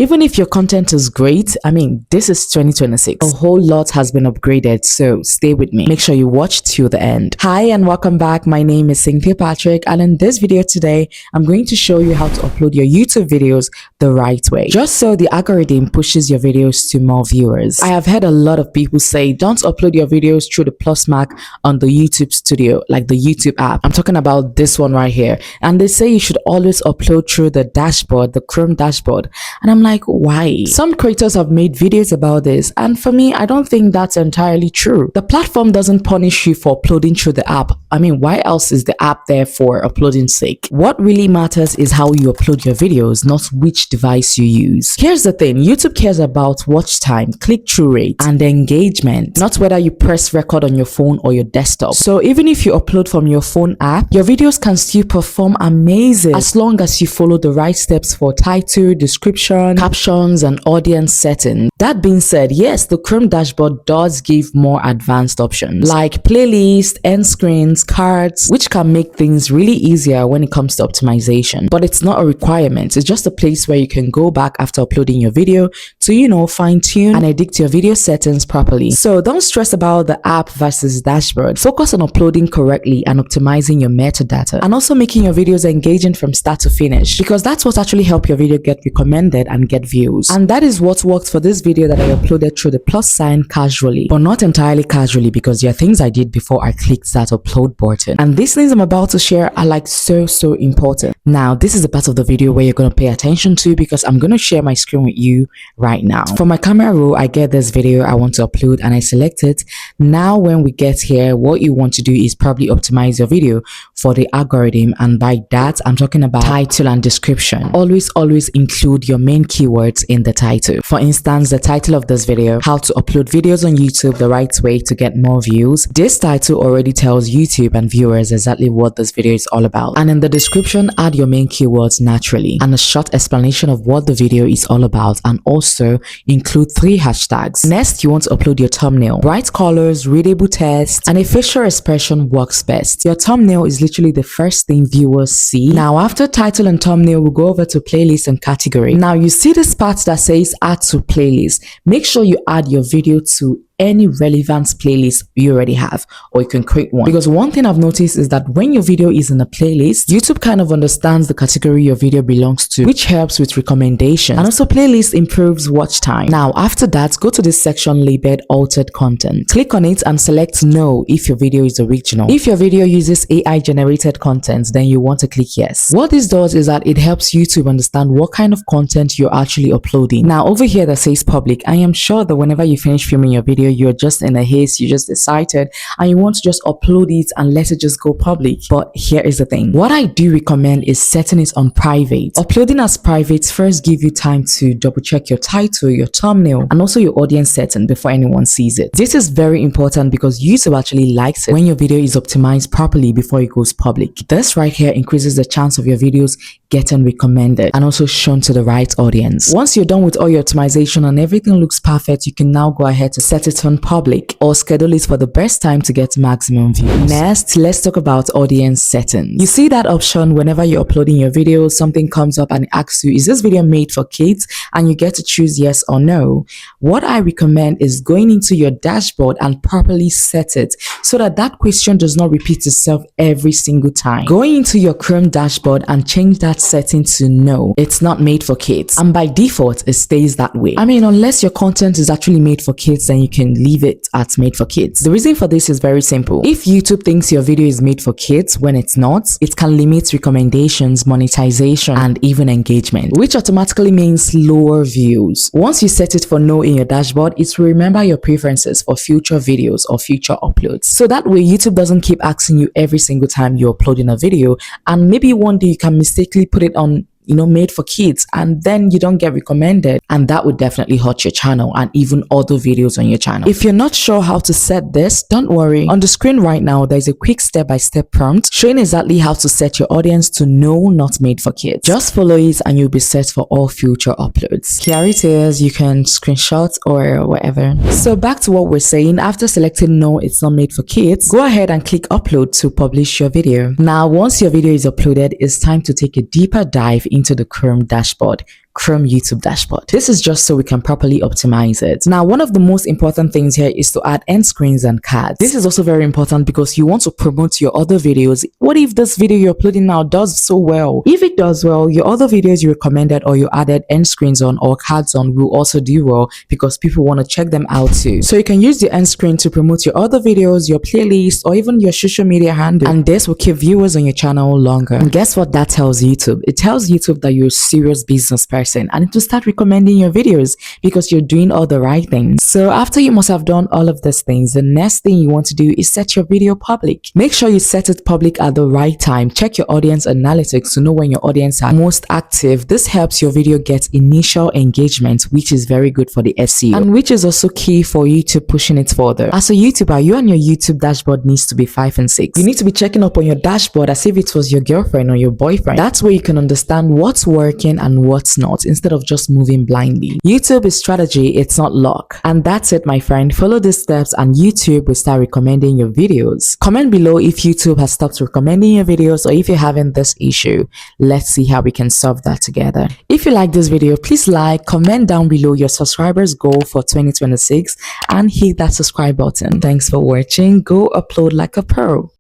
Even if your content is great, I mean, this is 2026. A whole lot has been upgraded, so stay with me. Make sure you watch till the end. Hi and welcome back. My name is Cynthia Patrick, and in this video today, I'm going to show you how to upload your YouTube videos the right way, just so the algorithm pushes your videos to more viewers. I have heard a lot of people say don't upload your videos through the plus mark on the YouTube studio, like the YouTube app. I'm talking about this one right here. And they say you should always upload through the dashboard, the Chrome dashboard. And I'm like, why? Some creators have made videos about this, and for me, I don't think that's entirely true. The platform doesn't punish you for uploading through the app. I mean, why else is the app there for uploading's sake? What really matters is how you upload your videos, not which device you use. Here's the thing, YouTube cares about watch time, click-through rate, and engagement, not whether you press record on your phone or your desktop. So even if you upload from your phone app, your videos can still perform amazing as long as you follow the right steps for title, description, captions, and audience settings. That being said, yes, the Chrome dashboard does give more advanced options like playlist, end screens, cards, which can make things really easier when it comes to optimization. But it's not a requirement. It's just a place where you can go back after uploading your video to, fine tune and edit your video settings properly. So don't stress about the app versus dashboard. Focus on uploading correctly and optimizing your metadata, and also making your videos engaging from start to finish, because that's what actually helps your video get recommended and get views. And that is what worked for this video that I uploaded through the plus sign casually, but not entirely casually, because there are things I did before I clicked that upload button. And these things I'm about to share are like so important. Now, this is the part of the video where you're going to pay attention to, because I'm going to share my screen with you right now. For my camera roll, I get this video I want to upload and I select it. Now, when we get here, what you want to do is probably optimize your video for the algorithm, and by that I'm talking about title and description. Always include your main keywords in the title. For instance, the title of this video, how to upload videos on YouTube the right way to get more views. This title already tells YouTube and viewers exactly what this video is all about. And in the description, add your main keywords naturally and a short explanation of what the video is all about, and also include 3 hashtags. Next, you want to upload your thumbnail. Bright colors, readable text, and a facial expression works best. Your thumbnail is literally the first thing viewers see. Now, after title and thumbnail, we'll go over to playlist and category. Now, you see this part that says add to playlist. Make sure you add your video to any relevant playlist you already have, or you can create one. Because one thing I've noticed is that when your video is in a playlist, YouTube kind of understands the category your video belongs to, which helps with recommendations. And also, playlist improves watch time. Now, after that, go to this section labeled altered content. Click on it and select no if your video is original. If your video uses AI generated content, then you want to click yes. What this does is that it helps YouTube understand what kind of content you're actually uploading. Now, over here that says public, I am sure that whenever you finish filming your video, you're just in a haste, you just decided and you want to just upload it and let it just go public. But here is the thing, what I do recommend is setting it on private. Uploading as private first give you time to double check your title, your thumbnail, and also your audience setting before anyone sees it. This is very important because YouTube actually likes it when your video is optimized properly before it goes public. This right here increases the chance of your videos getting recommended and also shown to the right audience. Once you're done with all your optimization and everything looks perfect, you can now go ahead to set it on public or schedule it for the best time to get maximum views. Next, let's talk about audience settings. You see that option whenever you're uploading your video, something comes up and it asks you, is this video made for kids? And you get to choose yes or no. What I recommend is going into your dashboard and properly set it so that that question does not repeat itself every single time. Going into your Chrome dashboard and change that setting to no, it's not made for kids, and by default it stays that way. I mean, unless your content is actually made for kids, then you can leave it at made for kids. The reason for this is very simple. If YouTube thinks your video is made for kids when it's not, it can limit recommendations, monetization, and even engagement, which automatically means lower views. Once you set it for no in your dashboard, it will remember your preferences for future videos or future uploads. So that way YouTube doesn't keep asking you every single time you're uploading a video, and maybe one day you can mistakenly put it on made for kids, and then you don't get recommended, and that would definitely hurt your channel and even other videos on your channel. If you're not sure how to set this, don't worry. On the screen right now, there's a quick step-by-step prompt showing exactly how to set your audience to no, not made for kids. Just follow it and you'll be set for all future uploads. Here it is. You can screenshot or whatever. So back to what we're saying. After selecting no, it's not made for kids, go ahead and click upload to publish your video. Now, once your video is uploaded, it's time to take a deeper dive into the Chrome dashboard. Chrome YouTube dashboard. This is just so we can properly optimize it. Now, one of the most important things here is to add end screens and cards. This is also very important because you want to promote your other videos. What if this video you're uploading now does so well? If it does well, your other videos you recommended or you added end screens on or cards on will also do well because people want to check them out too. So you can use the end screen to promote your other videos, your playlist, or even your social media handle, and this will keep viewers on your channel longer. And guess what that tells YouTube? It tells YouTube that you're a serious business person and to start recommending your videos because you're doing all the right things. So after you must have done all of these things, the next thing you want to do is set your video public. Make sure you set it public at the right time. Check your audience analytics to know when your audience are most active. This helps your video get initial engagement, which is very good for the SEO and which is also key for YouTube pushing it further. As a YouTuber, you and your YouTube dashboard needs to be 5 and 6. You need to be checking up on your dashboard as if it was your girlfriend or your boyfriend. That's where you can understand what's working and what's not, instead of just moving blindly. YouTube is strategy, it's not luck. And that's it, my friend. Follow these steps and YouTube will start recommending your videos. Comment below if YouTube has stopped recommending your videos or if you're having this issue. Let's see how we can solve that together. If you like this video, please like, comment down below your subscribers goal for 2026 and hit that subscribe button. Thanks for watching. Go upload like a pro.